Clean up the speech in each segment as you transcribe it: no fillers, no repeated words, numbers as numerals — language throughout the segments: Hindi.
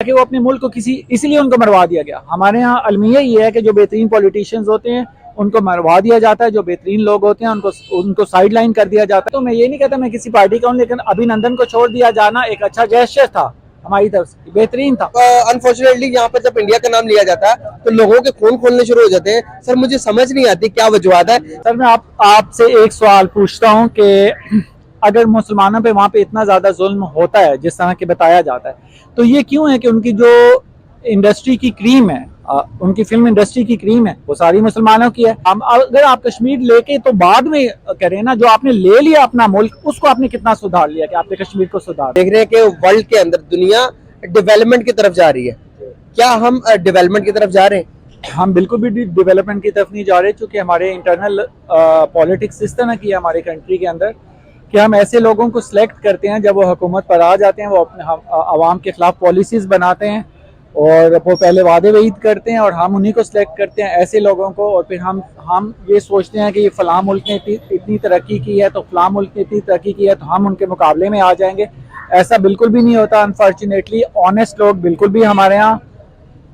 कि वो अपने मुल्क को किसी इसलिए उनको मरवा दिया गया। हमारे यहाँ अलमिया ये है कि जो बेहतरीन पॉलिटिशियंस होते हैं उनको मरवा दिया जाता है, जो बेहतरीन लोग होते हैं उनको साइड लाइन कर दिया जाता है। तो मैं ये नहीं कहता मैं किसी पार्टी का हूँ, लेकिन अभिनंदन को छोड़ दिया जाना एक अच्छा जेस्चर था हमारी तरफ से, बेहतरीन था। अनफॉर्चुनेटली यहाँ पर जब इंडिया का नाम लिया जाता है तो लोगों के खून खोलने शुरू हो जाते हैं। सर मुझे समझ नहीं आती क्या वजूहत है। सर मैं आपसे एक सवाल पूछता हूँ कि अगर मुसलमानों पे वहाँ पे इतना ज्यादा जुल्म होता है जिस तरह के बताया जाता है, तो ये क्यों है कि उनकी जो इंडस्ट्री की क्रीम है, उनकी फिल्म इंडस्ट्री की क्रीम है, वो सारी मुसलमानों की है। हम अगर आप कश्मीर लेके तो बाद में करें ना, जो आपने ले लिया अपना मुल्क उसको आपने कितना सुधार लिया कि आपने कश्मीर को सुधार। देख रहे हैं कि वर्ल्ड के अंदर दुनिया डेवलपमेंट की तरफ जा रही है, क्या हम डेवलपमेंट की तरफ जा रहे हैं? हम बिल्कुल भी डेवलपमेंट की तरफ नहीं जा रहे, क्योंकि हमारे इंटरनल पॉलिटिक्स इस तरह की है हमारे कंट्री के अंदर कि हम ऐसे लोगों को सिलेक्ट करते हैं, जब वो हुकूमत पर आ जाते हैं वो अपने आवाम के खिलाफ पॉलिसीज बनाते हैं और वो पहले वादे वईद करते हैं और हम उन्हीं को सिलेक्ट करते हैं ऐसे लोगों को। और फिर हम ये सोचते हैं कि ये फलां मुल्क ने इतनी तरक्की की है तो फलां मुल्क ने इतनी तरक्की की है तो हम उनके मुकाबले में आ जाएंगे। ऐसा बिल्कुल भी नहीं होता। अनफॉर्चुनेटली ऑनेस्ट लोग बिल्कुल भी हमारे यहाँ,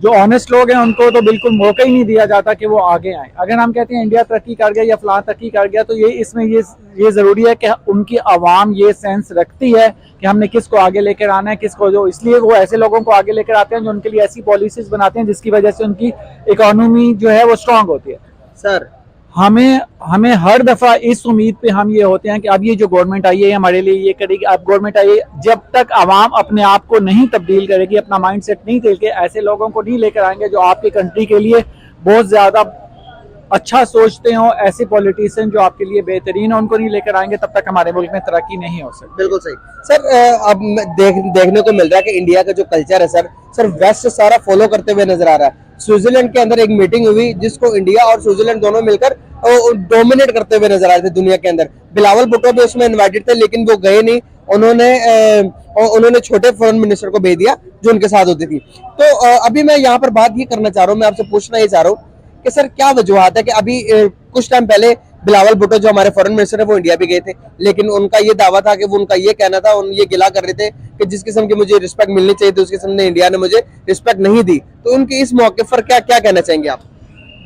जो ऑनेस्ट लोग हैं उनको तो बिल्कुल मौका ही नहीं दिया जाता कि वो आगे आए। अगर हम कहते हैं इंडिया तरक्की कर गया या फलां तरक्की कर गया, तो ये इसमें ये जरूरी है कि उनकी आवाम ये सेंस रखती है कि हमने किसको आगे लेकर आना है, किसको, जो इसलिए वो ऐसे लोगों को आगे लेकर आते हैं जो उनके लिए ऐसी पॉलिसीज बनाते हैं जिसकी वजह से उनकी इकोनॉमी जो है वो स्ट्रांग होती है। सर हमें हर दफा इस उम्मीद पे हम ये होते हैं कि अब ये जो गवर्नमेंट आई है हमारे लिए ये करेगी। अब गवर्नमेंट आई है, जब तक आवाम अपने आप को नहीं तब्दील करेगी, अपना माइंडसेट नहीं बदल के ऐसे लोगों को नहीं लेकर आएंगे जो आपकी कंट्री के लिए बहुत ज्यादा अच्छा सोचते हो, ऐसे पॉलिटिशियन जो आपके लिए बेहतरीन है, उनको नहीं लेकर आएंगे, तब तक हमारे मुल्क में तरक्की नहीं हो सकती। बिल्कुल सही। सर अब देखने को मिल रहा है कि इंडिया का जो कल्चर है सर वेस्ट सारा फॉलो करते हुए नजर आ रहा है। स्विट्जरलैंड के अंदर एक मीटिंग हुई जिसको इंडिया और स्विट्जरलैंड दोनों मिलकर डोमिनेट करते हुए नजर आ रहे थे दुनिया के अंदर। बिलावल भुट्टो भी उसमें इन्वाइटेड थे लेकिन वो गए नहीं। उन्होंने छोटे फॉरेन मिनिस्टर को भेज दिया जो उनके साथ होती थी। तो अभी मैं यहाँ पर बात ये करना चाह रहा हूँ, मैं आपसे पूछना ये चाह रहा हूँ कि सर क्या वजूहत है कि अभी कुछ टाइम पहले बिलावल भुट्टो जो हमारे फॉरेन मिनिस्टर है वो इंडिया भी गए थे, लेकिन उनका ये दावा था कि वो उनका ये कहना था, ये गिला कर रहे थे कि जिस किस्म की मुझे रिस्पेक्ट मिलनी चाहिए थी उस किस्म ने इंडिया ने मुझे रिस्पेक्ट नहीं दी। तो उनके इस मौके पर क्या क्या कहना चाहेंगे आप?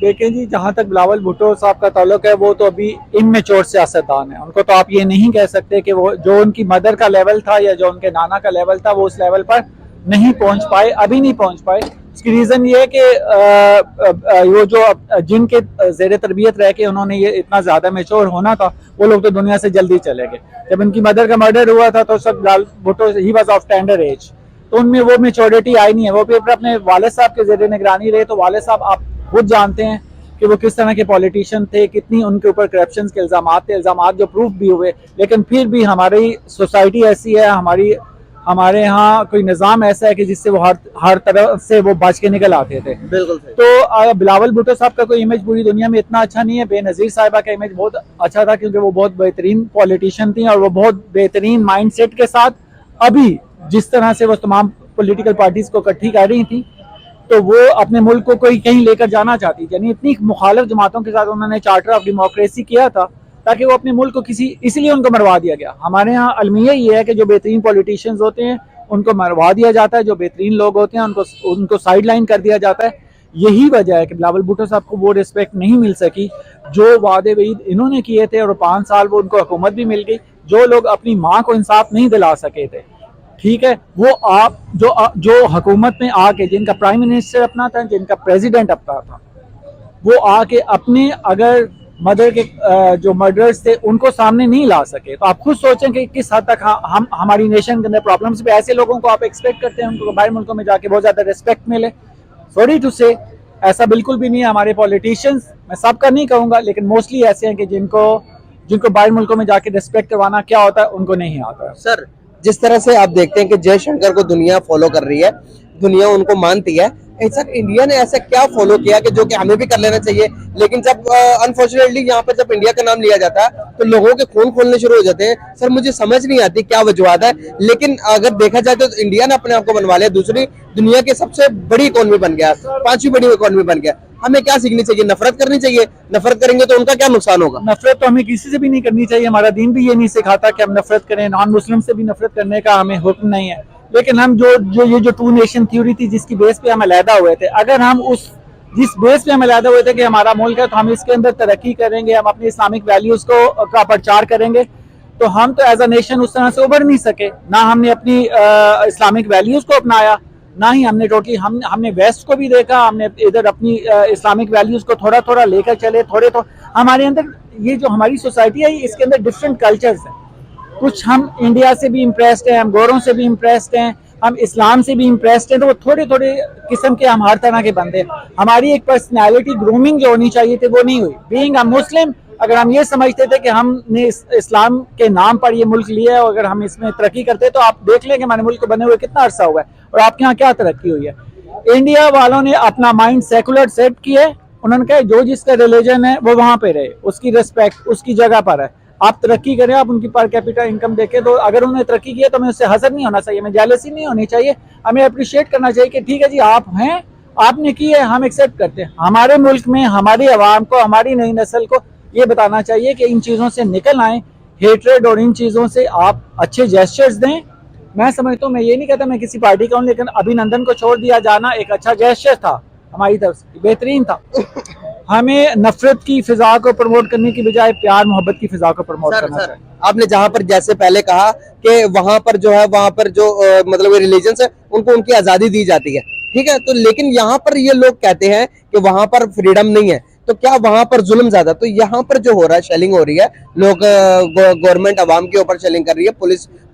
देखें जी, जहाँ तक बिलावल भुट्टो साहब का ताल्लुक है वो तो अभी इनमेच्योर सियासतदान है। उनको तो आप ये नहीं कह सकते कि वो जो उनकी मदर का लेवल था या जो उनके नाना का लेवल था वो उस लेवल पर नहीं पहुंच पाए, अभी नहीं पहुंच पाए। इसकी रीजन ये है कि वो जो जिनके जेर तरबियत रह के उन्होंने ये इतना ज्यादा मेच्योर होना था वो लोग तो दुनिया से जल्दी चले गए। जब इनकी मदर का मर्डर हुआ था तो सब Bilawal Bhutto he was of tender as, तो उनमें वो मेच्योरिटी आई नहीं है। वो पेपर अपने वालिद साहब के जेर निगरानी रहे, तो वालिद साहब आप खुद जानते हैं कि वो किस तरह के पॉलिटिशियन थे, कितनी उनके ऊपर करप्शन के इल्जाम थे, इल्जाम जो प्रूफ भी हुए। लेकिन फिर भी हमारी सोसाइटी ऐसी है, हमारे यहाँ कोई निज़ाम ऐसा है कि जिससे वो हर तरफ से वो बच के निकल आते थे। बिल्कुल। तो बिलावल भुट्टो साहब का कोई इमेज पूरी दुनिया में इतना अच्छा नहीं है। बेनज़ीर साहिबा का इमेज बहुत अच्छा था क्योंकि वो बहुत बेहतरीन पॉलिटिशियन थी और वो बहुत बेहतरीन माइंडसेट के साथ अभी जिस तरह से वो तमाम पॉलिटिकल पार्टीज को इकट्ठी कर रही थी, तो वो अपने मुल्क को कोई कहीं लेकर जाना चाहती। यानी इतनी मुखालिफ जमातों के साथ उन्होंने चार्टर ऑफ डेमोक्रेसी किया था ताकि वो अपने मुल्क को इसलिए उनको मरवा दिया गया। हमारे यहाँ अलमिया ये है कि जो बेहतरीन पॉलिटिशियंस होते हैं उनको मरवा दिया जाता है, जो बेहतरीन लोग होते हैं उनको साइड लाइन कर दिया जाता है। यही वजह है कि बिलावल भुट्टो साहब को वो रिस्पेक्ट नहीं मिल सकी जो वादे वईद इन्होंने किए थे, और 5 साल वो उनको हुकूमत भी मिल गई। जो लोग अपनी माँ को इंसाफ नहीं दिला सके थे, ठीक है, वो आप जो हुकूमत में आके जिनका प्राइम मिनिस्टर अपना था, जिनका प्रेसिडेंट अपना था, वो आके अपने अगर मदर के जो मर्डर्स थे उनको सामने नहीं ला सके, तो आप खुद सोचें कि किस हद तक हम हमारी नेशन के अंदर प्रॉब्लम्स पे ऐसे लोगों को आप एक्सपेक्ट करते हैं उनको बाहर मुल्कों में जाके बहुत ज्यादा रिस्पेक्ट मिले। सॉरी टू से ऐसा बिल्कुल भी नहीं है। हमारे पॉलिटिशियंस, मैं सबका नहीं कहूँगा, लेकिन मोस्टली ऐसे हैं कि जिनको बाहर मुल्कों में जाके रिस्पेक्ट करवाना क्या होता है उनको नहीं आता। सर जिस तरह से आप देखते हैं कि जयशंकर को दुनिया फॉलो कर रही है, दुनिया उनको मानती है, सर इंडिया ने ऐसा क्या फॉलो किया कि जो कि हमें भी कर लेना चाहिए? लेकिन जब अनफॉर्चुनेटली यहाँ पर जब इंडिया का नाम लिया जाता है तो लोगों के खून खोलने शुरू हो जाते हैं। सर मुझे समझ नहीं आती क्या वजूहत है, लेकिन अगर देखा जाए तो इंडिया ने अपने आप को बनवा लिया, दूसरी दुनिया की सबसे बड़ी इकोनॉमी बन गया, 5वीं बड़ी इकोनॉमी बन गया। हमें क्या सीखनी चाहिए? नफरत करनी चाहिए? नफरत करेंगे तो उनका क्या नुकसान होगा? नफरत तो हमें किसी से भी नहीं करनी चाहिए। हमारा दीन भी ये नहीं सिखाता कि हम नफरत करें। नॉन मुस्लिम से भी नफरत करने का हमें हुक्म नहीं है। लेकिन हम ये जो टू नेशन थ्योरी थी जिसकी बेस पे हम अलहदा हुए थे, अगर हम जिस बेस पे हम अलहदा हुए थे कि हमारा मुल्क है तो हम इसके अंदर तरक्की करेंगे, हम अपनी इस्लामिक वैल्यूज का प्रचार करेंगे, तो हम तो एज अ नेशन उस तरह से उभर नहीं सके। ना हमने अपनी इस्लामिक वैल्यूज को अपनाया, ना ही हमने टोटली हमने वेस्ट को भी देखा, हमने इधर अपनी इस्लामिक वैल्यूज को थोड़ा थोड़ा लेकर चले, थोड़े तो हमारे अंदर ये जो हमारी सोसाइटी है इसके अंदर डिफरेंट कल्चर्स हैं। कुछ हम इंडिया से भी इम्प्रेस्ड हैं, हम गोरों से भी इम्प्रेस्ड हैं, हम इस्लाम से भी इम्प्रेस्ड हैं, तो वो थोड़े थोड़े किस्म के हम हर तरह के बंदे। हमारी एक पर्सनैलिटी ग्रूमिंग जो होनी चाहिए थी वो नहीं हुई। बीइंग अ मुस्लिम, अगर हम ये समझते थे कि हमने इस्लाम के नाम पर ये मुल्क लिया है और अगर हम इसमें तरक्की करते तो आप देख लें कि हमारे मुल्क को बने हुए कितना अरसा हुआ है और आपके यहाँ क्या तरक्की हुई है। इंडिया वालों ने अपना माइंड सेकुलर सेट किया है, उन्होंने कहा जो जिसका रिलीजन है वो वहां पे रहे, उसकी रिस्पेक्ट उसकी जगह पर है, आप तरक्की करें, आप उनकी पर कैपिटल इनकम देखें, तो अगर उन्होंने तरक्की की है तो हमें उससे हसद नहीं होना चाहिए, हमें जेलसी नहीं होनी चाहिए, हमें अप्रिशिएट करना चाहिए कि ठीक है जी आप हैं, आपने की है, हम एक्सेप्ट करते हैं। हमारे मुल्क में हमारी आवाम को, हमारी नई नस्ल को ये बताना चाहिए कि इन चीज़ों से निकल आए, हेट्रेड और इन चीज़ों से आप अच्छे जेस्चर्स दें। मैं समझता हूँ, मैं ये नहीं कहता मैं किसी पार्टी का हूँ, लेकिन अभिनंदन को छोड़ दिया जाना एक अच्छा जेस्चर था, हमारी तरफ से बेहतरीन था। हमें नफरत की फिजा को प्रमोट करने की बजाय प्यार मोहब्बत की फिजा को प्रमोट करना चाहिए। आपने जहां पर जैसे पहले कहा कि वहां पर जो है वहां पर जो मतलब रिलीजन्स है उनको उनकी आजादी दी जाती है, ठीक है, तो लेकिन यहाँ पर ये लोग कहते हैं कि वहां पर फ्रीडम नहीं है, तो क्या वहां पर जुल्म ज्यादा? तो यहाँ पर जो हो रहा है, शेलिंग हो रही है, लोग गवर्नमेंट आवाम के ऊपर शेलिंग कर रही है,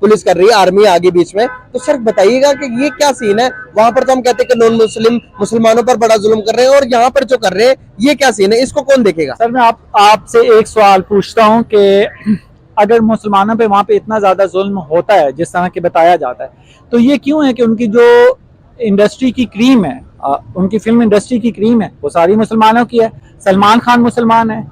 पुलिस कर रही है, आर्मी आगे बीच में, तो सर बताइएगा कि ये क्या सीन है? वहां पर तो हम कहते हैं कि नॉन मुसलमानों पर बड़ा जुल्म कर रहे हैं और यहाँ पर जो कर रहे हैं ये क्या सीन है, इसको कौन देखेगा? सर मैं आपसे एक सवाल पूछता हूँ कि अगर मुसलमानों पे वहाँ पे इतना ज्यादा जुल्म होता है जिस तरह के बताया जाता है, तो ये क्यों है कि उनकी जो इंडस्ट्री की क्रीम है, उनकी फिल्म इंडस्ट्री की क्रीम है, वो सारी मुसलमानों की है। सलमान खान मुसलमान है,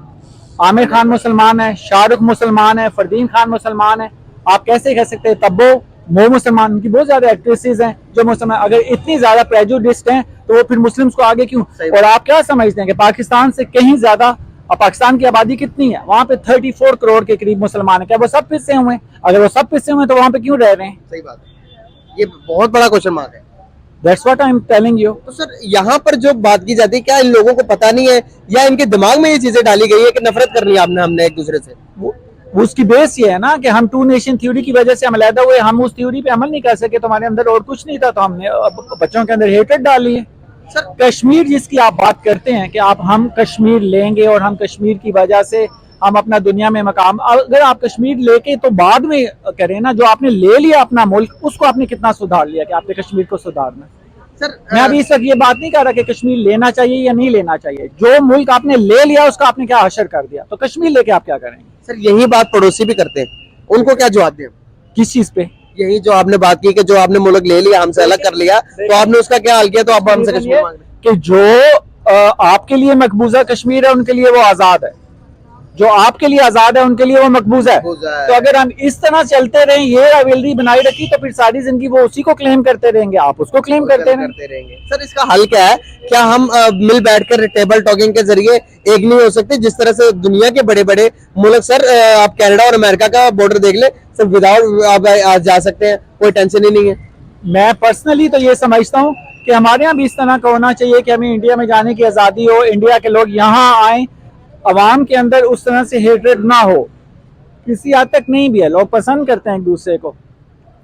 आमिर खान मुसलमान है, शाहरुख मुसलमान है, फरदीन खान मुसलमान है, आप कैसे कह सकते हैं तब्बो वो मुसलमान? उनकी बहुत ज्यादा एक्ट्रेसेस हैं जो मुसलमान। अगर इतनी ज्यादा प्रेजुडिस्ड हैं तो वो फिर मुस्लिम्स को आगे क्यों? और आप क्या समझते हैं कि पाकिस्तान से कहीं ज्यादा, पाकिस्तान की आबादी कितनी है, वहाँ पे 34 करोड़ के करीब मुसलमान है, क्या वो सब पिस्से हुए? अगर वो सब पिस्से हुए तो वहाँ पे क्यों रह रहे हैं? सही बात है, ये बहुत बड़ा क्वेश्चन मार्क है। That's what I'm telling you. तो सर यहाँ पर जो बात की जाती है, क्या इन लोगों को पता नहीं है या इनके दिमाग में ये चीजें डाली गई है कि नफरत करनी है हमने एक दूसरे से? उसकी बेस ये है ना कि हम टू नेशन थ्योरी की वजह से हम अलहदा हुए, हम उस थ्योरी पे अमल नहीं कर सके, तो हमारे अंदर और कुछ नहीं था, तो हमने बच्चों के अंदर हेट्रेड डाली है। सर कश्मीर जिसकी आप बात करते हैं कि हम कश्मीर लेंगे और हम कश्मीर की वजह से हम अपना दुनिया में मकाम, अगर आप कश्मीर लेके तो बाद में करें ना, जो आपने ले लिया अपना मुल्क उसको आपने कितना सुधार लिया कि आपने कश्मीर को सुधारना। सर मैं अभी इस वक्त ये बात नहीं कर रहा कि कश्मीर लेना चाहिए या नहीं लेना चाहिए, जो मुल्क आपने ले लिया उसका आपने क्या हशर कर दिया, तो कश्मीर लेके आप क्या करेंगे? सर यही बात पड़ोसी भी करते हैं, उनको क्या जवाब दें? किस चीज पे? यही जो आपने बात की कि जो आपने मुल्क ले लिया, हमसे अलग कर लिया, तो आपने उसका क्या हाल किया, तो आप हमसे कश्मीर मांग रहे कि जो आपके लिए मकबूजा कश्मीर है उनके लिए वो आजाद है, जो आपके लिए आजाद है उनके लिए वो मकबूजा है। तो अगर हम इस तरह चलते रहे, ये राइवलरी बनाई रखी, तो फिर सारी जिंदगी वो उसी को क्लेम करते रहेंगे, आप उसको क्लेम करते रहेंगे। सर इसका हल क्या है? क्या हम मिल बैठकर टेबल टॉकिंग के जरिए एक नहीं हो सकते? जिस तरह से दुनिया के बड़े बड़े मुल्क, सर आप कनाडा और अमेरिका का बॉर्डर देख ले, सर विदाउट आप जा सकते हैं, कोई टेंशन ही नहीं है। मैं पर्सनली तो ये समझता हूँ कि हमारे यहाँ भी इस तरह का होना चाहिए कि हमें इंडिया में जाने की आज़ादी हो, इंडिया के लोग यहाँ आए, अवाम के अंदर उस तरह से हेट्रेड ना हो, किसी हद तक नहीं भी है, लोग पसंद करते हैं एक दूसरे को,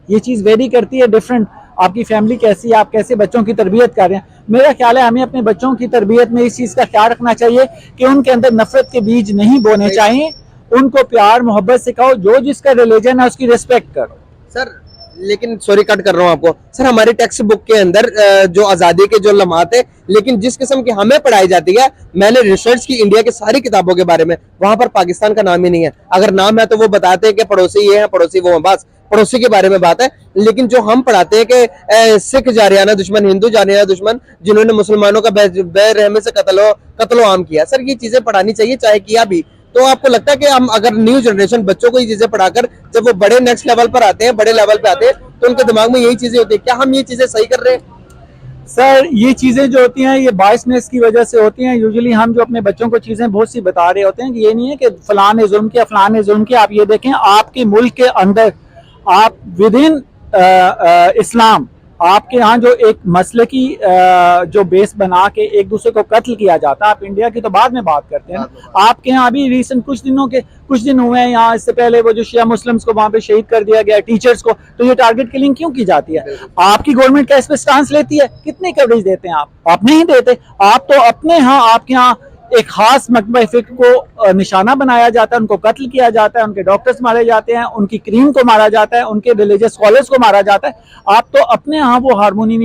ये चीज़ वेरी करती है डिफरेंट। आपकी फैमिली कैसी है, आप कैसे बच्चों की तरबियत कर रहे हैं, मेरा ख्याल है हमें अपने बच्चों की तरबियत में इस चीज़ का ख्याल रखना चाहिए कि उनके अंदर नफरत के बीज नहीं बोने चाहिए, उनको प्यार मोहब्बत सिखाओ, जो जिसका रिलीजन है उसकी रिस्पेक्ट करो। सर लेकिन सॉरी कट कर रहा हूँ आपको, सर हमारी टेक्स्ट बुक के अंदर जो आज़ादी के जो लम्हात है, लेकिन जिस किस्म की हमें पढ़ाई जाती है, मैंने रिसर्च की इंडिया की सारी किताबों के बारे में, वहां पर पाकिस्तान का नाम ही नहीं है। अगर नाम है तो वो बताते हैं कि पड़ोसी ये है, पड़ोसी वो है, बस पड़ोसी के बारे में बात है। लेकिन जो हम पढ़ाते हैं कि सिख जारियाना दुश्मन, हिंदू जारियाना दुश्मन, जिन्होंने मुसलमानों का बेरहमी से कत्लो आम किया, सर ये चीजें पढ़ानी चाहिए, चाहे किया भी। तो आपको लगता है कि हम अगर न्यू जनरेशन बच्चों को ये चीजें पढ़ाकर जब वो बड़े नेक्स्ट लेवल पर आते हैं, बड़े लेवल पे आते हैं, तो उनके दिमाग में यही चीजें होती है, क्या हम ये चीजें सही कर रहे हैं? सर ये चीज़ें जो होती हैं ये बायसनेस की वजह से होती हैं। यूजुअली हम जो अपने बच्चों को चीज़ें बहुत सी बता रहे होते हैं कि ये नहीं है कि फलां ने जुल्म किया, फलां ने जुल्म किया। आप ये देखें, आपके मुल्क के अंदर आप विद इन इस्लाम, आपके यहाँ जो एक मसले की जो बेस बना के एक दूसरे को कत्ल किया जाता है, आप इंडिया की तो बाद में बात करते हैं ना। आपके यहाँ अभी रिसेंट कुछ दिन हुए हैं यहाँ, इससे पहले वो जो शिया मुस्लिम्स को वहां पे शहीद कर दिया गया, टीचर्स को, तो ये टारगेट किलिंग क्यों की जाती है? आपकी गवर्नमेंट क्या इस पे स्टांस लेती है? कितनी कवरेज देते हैं आप नहीं देते। आप तो अपने यहाँ, आपके यहाँ एक खास मकबा फिक्र को निशाना बनाया जाता है, उनको कत्ल किया जाता है, उनके डॉक्टर्स मारे जाते हैं, उनकी क्रीम को मारा जाता है, उनके रिलीजियस स्कॉलर्स को मारा जाता है। आप तो अपने यहाँ वो हारमोनी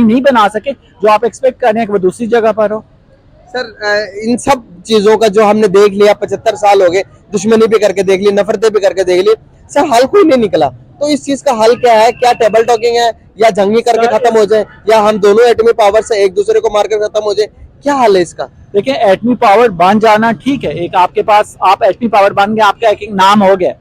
नहीं बना सके जो आप एक्सपेक्ट कर रहे हैं कि वो दूसरी जगह पर हो। सर इन सब चीजों का जो हमने देख लिया, 75 साल हो गए, दुश्मनी भी करके देख ली, नफरतें भी करके देख ली, सर हल कोई नहीं निकला। तो इस चीज का हल क्या है? क्या टेबल टॉकिंग है, या जंगी करके खत्म हो जाए, या हम दोनों एटमी पावर से एक दूसरे को मारकर खत्म हो जाए? क्या हल है इसका? देखिए, एटमी पावर बन जाना ठीक है, एक आपके पास आप एटमी पावर बन गए, आपका एक नाम हो गया।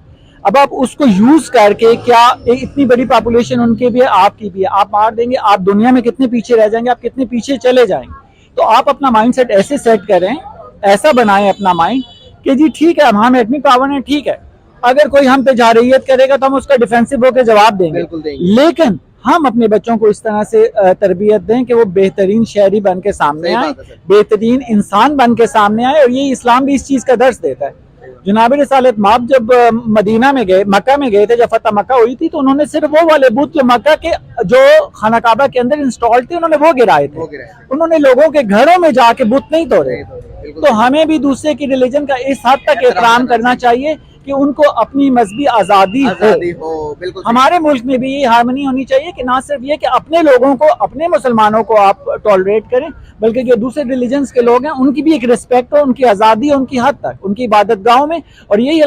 अब आप उसको यूज करके क्या इतनी बड़ी पॉपुलेशन उनकी भी है, आपकी भी है, आप मार देंगे, आप दुनिया में कितने पीछे रह जाएंगे, आप कितने पीछे चले जाएंगे। तो आप अपना माइंडसेट ऐसे सेट करें, ऐसा बनाएं अपना माइंड कि जी ठीक है, हम एटमी पावर है, ठीक है, अगर कोई हम पे जारहियत करेगा तो हम उसका डिफेंसिव होकर जवाब देंगे, लेकिन हम अपने बच्चों को इस तरह से तरबियत दें कि वो बेहतरीन शहरी बन के सामने आए, बेहतरीन इंसान बन के सामने आए। और ये इस्लाम भी इस चीज का दर्स देता है। जनाब रिसालत माब जब मदीना में गए, मक्का में गए थे, जब फतह मक्का हुई थी, तो उन्होंने सिर्फ वो वाले बुत जो मक्का के जो खाना काबा के अंदर इंस्टॉल थे, उन्होंने वो गिराए थे। उन्होंने लोगों के घरों में जाके बुत नहीं तोड़े। तो हमें भी दूसरे की रिलीजन का इस हद तक एहतराम करना चाहिए कि उनको अपनी मजहबी आजादी हो। बिल्कुल हमारे मुल्क में भी ये हार्मनी होनी चाहिए कि ना सिर्फ ये कि अपने लोगों को, अपने मुसलमानों को आप टॉलरेट करें, बल्कि जो दूसरे रिलीजन्स के लोग हैं उनकी भी एक रिस्पेक्ट हो, उनकी आज़ादी हो, उनकी हद तक, उनकी इबादत गाहों में। और यही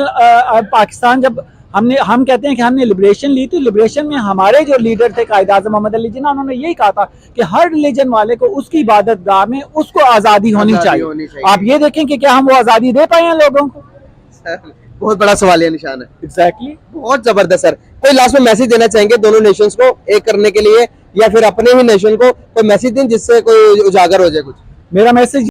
पाकिस्तान जब हम कहते हैं कि हमने लिबरेशन ली थी, लिबरेशन में हमारे जो लीडर थे कायद आज़म मोहम्मद अली जिन्ना, उन्होंने यही कहा था कि हर रिलीजन वाले को उसकी इबादत गाह में उसको आज़ादी होनी चाहिए। आप ये देखें कि क्या हम वो आज़ादी दे पाए हैं लोगों को? बहुत बड़ा सवालिया निशान है। एग्जैक्टली बहुत जबरदस्त। सर कोई लास्ट में मैसेज देना चाहेंगे दोनों नेशंस को एक करने के लिए, या फिर अपने ही नेशन को कोई मैसेज दें जिससे कोई उजागर हो जाए कुछ? मेरा मैसेज